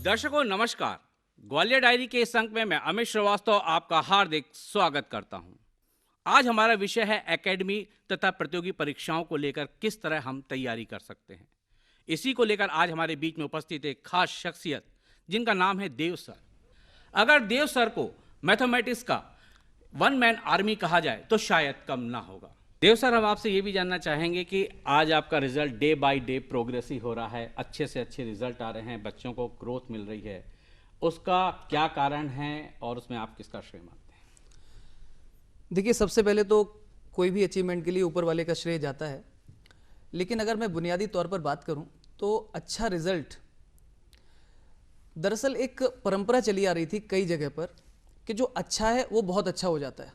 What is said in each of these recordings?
दर्शकों नमस्कार। ग्वालियर डायरी के इस अंक में मैं अमित श्रीवास्तव आपका हार्दिक स्वागत करता हूं। आज हमारा विषय है एकेडमी तथा प्रतियोगी परीक्षाओं को लेकर किस तरह हम तैयारी कर सकते हैं। इसी को लेकर आज हमारे बीच में उपस्थित एक खास शख्सियत जिनका नाम है देव सर। अगर देव सर को मैथमेटिक्स का वन मैन आर्मी कहा जाए तो शायद कम ना होगा। देव सर, हम आपसे ये भी जानना चाहेंगे कि आज आपका result day by day progressive हो रहा है, अच्छे से अच्छे रिजल्ट आ रहे हैं, बच्चों को ग्रोथ मिल रही है, उसका क्या कारण है और उसमें आप किसका श्रेय मानते हैं? देखिए, सबसे पहले तो कोई भी अचीवमेंट के लिए ऊपर वाले का श्रेय जाता है, लेकिन अगर मैं बुनियादी तौर पर बात करूं तो अच्छा रिजल्ट दरअसल एक परंपरा चली आ रही थी कई जगह पर कि जो अच्छा है वो बहुत अच्छा हो जाता है,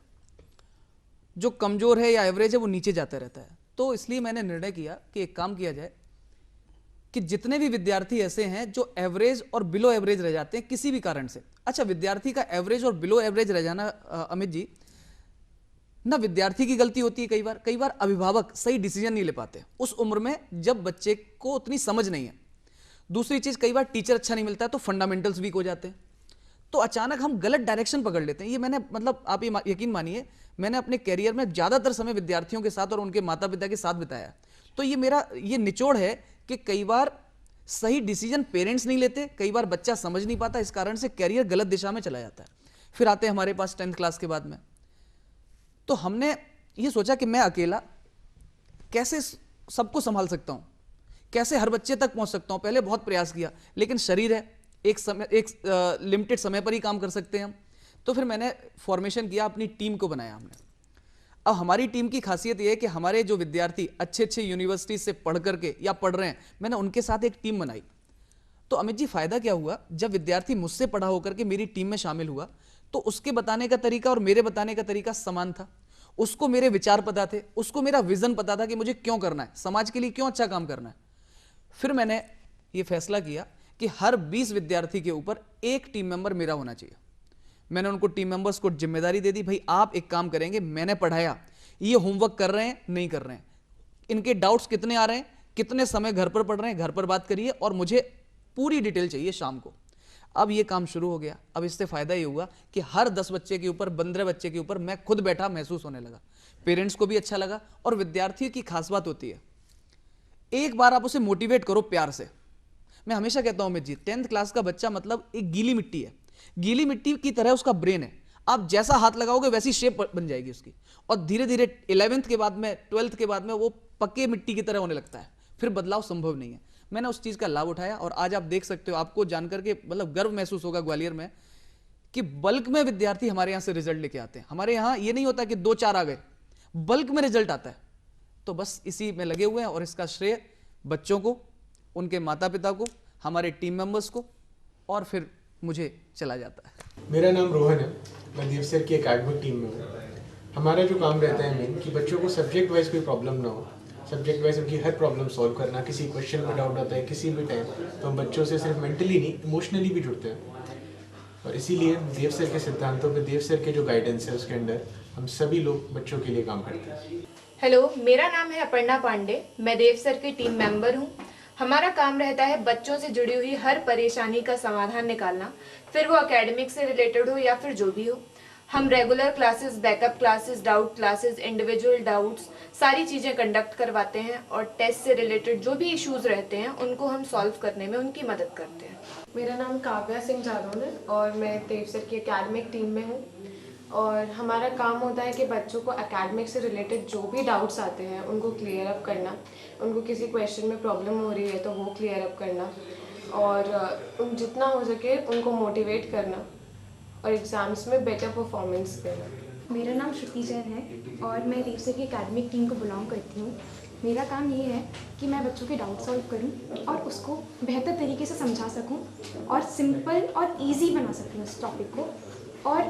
जो कमज़ोर है या एवरेज है वो नीचे जाता रहता है। तो इसलिए मैंने निर्णय किया कि एक काम किया जाए कि जितने भी विद्यार्थी ऐसे हैं जो एवरेज और बिलो एवरेज रह जाते हैं किसी भी कारण से। अच्छा, विद्यार्थी का एवरेज और बिलो एवरेज रह जाना अमित जी, ना विद्यार्थी की गलती होती है, कई बार अभिभावक सही डिसीजन नहीं ले पाते उस उम्र में जब बच्चे को उतनी समझ नहीं है। दूसरी चीज़, कई बार टीचर अच्छा नहीं मिलता है तो फंडामेंटल्स वीक हो जाते हैं, तो अचानक हम गलत डायरेक्शन पकड़ लेते हैं। ये मैंने आप ये यकीन मानिए, मैंने अपने कैरियर में ज़्यादातर समय विद्यार्थियों के साथ और उनके माता पिता के साथ बिताया। तो ये निचोड़ है कि कई बार सही डिसीजन पेरेंट्स नहीं लेते, कई बार बच्चा समझ नहीं पाता, इस कारण से कैरियर गलत दिशा में चला जाता है। फिर आते हैं हमारे पास 10th क्लास के बाद में, तो हमने ये सोचा कि मैं अकेला कैसे सबको संभाल सकता हूँ, कैसे हर बच्चे तक पहुँच सकता हूँ। पहले बहुत प्रयास किया, लेकिन शरीर है, एक लिमिटेड समय पर ही काम कर सकते हैं हम। तो फिर मैंने फॉर्मेशन किया, अपनी टीम को बनाया हमने। अब हमारी टीम की खासियत यह है कि हमारे जो विद्यार्थी अच्छे अच्छे यूनिवर्सिटी से पढ़ करके या पढ़ रहे हैं, मैंने उनके साथ एक टीम बनाई। तो अमित जी, फायदा क्या हुआ, जब विद्यार्थी मुझसे पढ़ा होकर के मेरी टीम में शामिल हुआ तो उसके बताने का तरीका और मेरे बताने का तरीका समान था। उसको मेरे विचार पता थे, उसको मेरा विजन पता था कि मुझे क्यों करना है, समाज के लिए क्यों अच्छा काम करना है। फिर मैंने ये फैसला किया कि हर 20 विद्यार्थी के ऊपर एक टीम मेंबर मेरा होना चाहिए। मैंने उनको टीम मेंबर्स को जिम्मेदारी दे दी, भाई आप एक काम करेंगे, मैंने पढ़ाया, ये होमवर्क कर रहे हैं नहीं कर रहे हैं, इनके डाउट्स कितने आ रहे हैं, कितने समय घर पर पढ़ रहे हैं, घर पर बात करिए और मुझे पूरी डिटेल चाहिए शाम को। अब ये काम शुरू हो गया। अब इससे फायदा ये हुआ कि हर 10 बच्चे के ऊपर, 15 बच्चे के ऊपर मैं खुद बैठा महसूस होने लगा, पेरेंट्स को भी अच्छा लगा। और विद्यार्थियों की खास बात होती है, एक बार आप उसे मोटिवेट करो प्यार से। मैं हमेशा कहता हूं अमित जी, 10th क्लास का बच्चा मतलब एक गीली मिट्टी है, गीली मिट्टी की तरह उसका ब्रेन है। आप जैसा हाथ लगाओगे वैसी शेप बन जाएगी उसकी, और धीरे धीरे 11th के बाद में, 12th के बाद में वो पक्के मिट्टी की तरह होने लगता है, फिर बदलाव संभव नहीं है। मैंने उस चीज़ का लाभ उठाया और आज आप देख सकते हो, आपको जानकर के मतलब गर्व महसूस होगा ग्वालियर में कि बल्क में विद्यार्थी हमारे यहाँ से रिजल्ट लेके आते हैं। हमारे यहाँ ये नहीं होता कि 2-4 आ गए, बल्क में रिजल्ट आता है। तो बस इसी में लगे हुए हैं और इसका श्रेय बच्चों को, उनके माता पिता को, हमारे टीम मेंबर्स को, और फिर मुझे चला जाता है। मेरा नाम रोहन है, मैं देव सर की एकेडमिक टीम में हूँ। हमारा जो काम रहता है मेन कि बच्चों को सब्जेक्ट वाइज कोई प्रॉब्लम ना हो, सब्जेक्ट वाइज उनकी हर प्रॉब्लम सॉल्व करना। किसी क्वेश्चन में डाउट आता है किसी भी टाइम, तो हम बच्चों से सिर्फ मेंटली नहीं इमोशनली भी जुड़ते हैं। और इसीलिए देव सर के सिद्धांतों पे, देव सर के जो गाइडेंस है उसके अंडर हम सभी लोग बच्चों के लिए काम करते हैं। हेलो, मेरा नाम है अपर्णा पांडे, मैं देव सर की टीम मेंबर हूँ। हमारा काम रहता है बच्चों से जुड़ी हुई हर परेशानी का समाधान निकालना, फिर वो एकेडमिक से रिलेटेड हो या फिर जो भी हो। हम regular classes, backup classes, doubt classes, individual doubts, सारी चीज़ें कंडक्ट करवाते हैं और टेस्ट से रिलेटेड जो भी इश्यूज रहते हैं उनको हम सॉल्व करने में उनकी मदद करते हैं। मेरा नाम काव्या सिंह जादौन है और मैं देव सर की एकेडमिक टीम में हूँ। और हमारा काम होता है कि बच्चों को एकेडमिक से रिलेटेड जो भी डाउट्स आते हैं उनको क्लियर अप करना, उनको किसी क्वेश्चन में प्रॉब्लम हो रही है तो वो क्लियर अप करना, और जितना हो सके उनको मोटिवेट करना और एग्ज़ाम्स में बेटर परफॉर्मेंस देना। मेरा नाम श्रुति जैन है और मैं देव सर की एकेडमिक टीम को बिलोंग करती हूँ। मेरा काम ये है कि मैं बच्चों के डाउट सॉल्व करूँ और उसको बेहतर तरीके से समझा सकूँ और सिंपल और इजी बना सकूँ इस टॉपिक को, और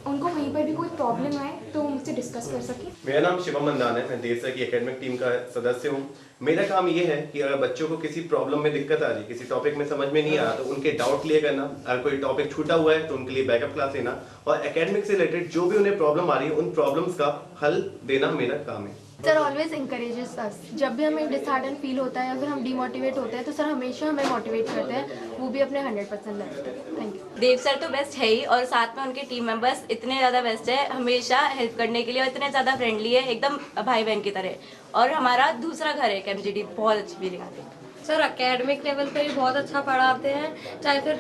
उनको कहीं पर भी कोई प्रॉब्लम आए तो उनसे डिस्कस कर सकें। मेरा नाम शिवम मंदान है, मैं देव सर की एकेडमिक टीम का सदस्य हूँ। मेरा काम ये है कि अगर बच्चों को किसी प्रॉब्लम में दिक्कत आ रही, किसी टॉपिक में समझ में नहीं आ रहा, तो उनके डाउट क्लियर करना। अगर कोई टॉपिक छूटा हुआ है तो उनके लिए बैकअप क्लास लेना, और एकेडमिक से रिलेटेड जो भी उन्हें प्रॉब्लम आ रही है उन प्रॉब्लम्स का हल देना मेरा काम है। सर ऑलवेज इंकरेजेस अस। जब भी हमें डिसहार्डन फील होता है या फिर हम डिमोटिवेट होते हैं तो सर हमेशा हमें मोटिवेट करते हैं, वो भी अपने 100% लेवल तक। Thank you. देव सर तो बेस्ट है ही, और साथ में उनके टीम मेंबर्स इतने ज़्यादा बेस्ट है, हमेशा हेल्प करने के लिए, और इतने ज़्यादा फ्रेंडली है, एकदम भाई बहन की तरह। और हमारा दूसरा घर है केएमजीडी, बहुत अच्छी फीलिंग आती है। सर एकेडमिक लेवल पे भी बहुत अच्छा पढ़ाते हैं, चाहे फिर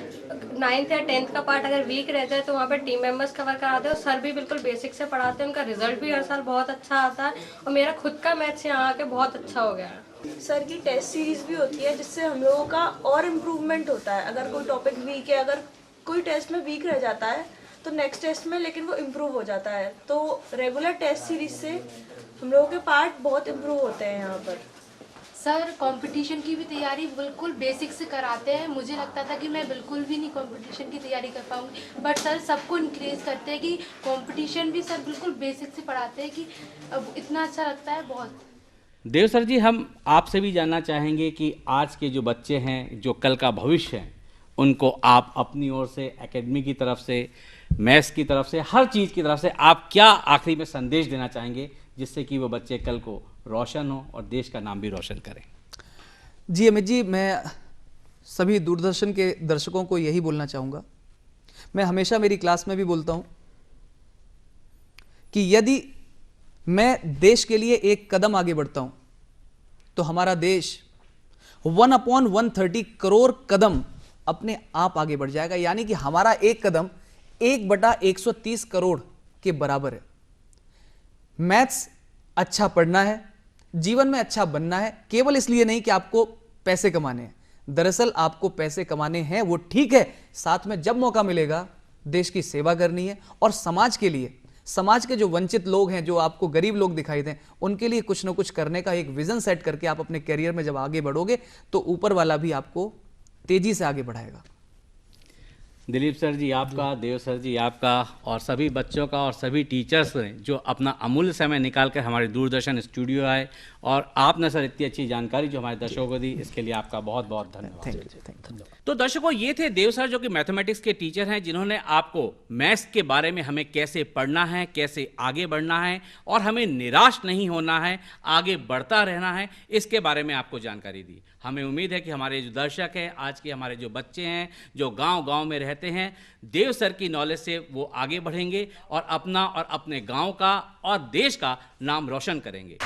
9th या 10th का पार्ट अगर वीक रहता है तो वहाँ पे टीम मेंबर्स कवर कराते हैं, और सर भी बिल्कुल बेसिक से पढ़ाते हैं। उनका रिजल्ट भी हर साल बहुत अच्छा आता है, और मेरा खुद का मैथ्स यहाँ आके बहुत अच्छा हो गया है। सर की टेस्ट सीरीज भी होती है जिससे हम लोगों का और इम्प्रूवमेंट होता है। अगर कोई टॉपिक वीक है, अगर कोई टेस्ट में वीक रह जाता है तो नेक्स्ट टेस्ट में लेकिन वो इम्प्रूव हो जाता है। तो रेगुलर टेस्ट सीरीज से हम लोगों के पार्ट बहुत इम्प्रूव होते हैं यहाँ पर। सर कंपटीशन की भी तैयारी बिल्कुल बेसिक से कराते हैं। मुझे लगता था कि मैं बिल्कुल भी नहीं कंपटीशन की तैयारी कर पाऊंगी, बट सर सबको इंक्रेज करते हैं कि कंपटीशन भी सर बिल्कुल बेसिक से पढ़ाते हैं, कि अब इतना अच्छा लगता है बहुत। देव सर जी, हम आपसे भी जानना चाहेंगे कि आज के जो बच्चे हैं, जो कल का भविष्य है, उनको आप अपनी ओर से, एकेडमी की तरफ से, मैथ्स की तरफ से, हर चीज़ की तरफ से आप क्या आखिरी में संदेश देना चाहेंगे जिससे कि वो बच्चे कल को रोशन हो और देश का नाम भी रोशन करें? जी अमित जी, मैं सभी दूरदर्शन के दर्शकों को यही बोलना चाहूँगा। मैं हमेशा मेरी क्लास में भी बोलता हूँ कि यदि मैं देश के लिए एक कदम आगे बढ़ता हूँ तो हमारा देश 1/130 करोड़ कदम अपने आप आगे बढ़ जाएगा। यानी कि हमारा एक कदम 1/130 करोड़ के बराबर है। मैथ्स अच्छा पढ़ना है, जीवन में अच्छा बनना है, केवल इसलिए नहीं कि आपको पैसे कमाने हैं। दरअसल आपको पैसे कमाने हैं वो ठीक है, साथ में जब मौका मिलेगा देश की सेवा करनी है, और समाज के लिए, समाज के जो वंचित लोग हैं, जो आपको गरीब लोग दिखाई दें, उनके लिए कुछ ना कुछ करने का एक विजन सेट करके आप अपने करियर में जब आगे बढ़ोगे तो ऊपर वाला भी आपको तेजी से आगे बढ़ाएगा। दिलीप सर जी आपका, देव सर जी आपका, और सभी बच्चों का और सभी टीचर्स ने जो अपना अमूल्य समय निकाल कर हमारे दूरदर्शन स्टूडियो आए, और आपने सर इतनी अच्छी जानकारी जो हमारे दर्शकों को दी, इसके लिए आपका बहुत बहुत धन्यवाद। Thank you. तो दर्शकों, ये थे देव सर जो कि मैथमेटिक्स के टीचर हैं, जिन्होंने आपको मैथ्स के बारे में, हमें कैसे पढ़ना है, कैसे आगे बढ़ना है और हमें निराश नहीं होना है, आगे बढ़ता रहना है, इसके बारे में आपको जानकारी दी। हमें उम्मीद है कि हमारे जो दर्शक हैं, आज के हमारे जो बच्चे हैं, जो गांव-गांव में रहते हैं, देव सर की नॉलेज से वो आगे बढ़ेंगे और अपना और अपने गांव का और देश का नाम रोशन करेंगे।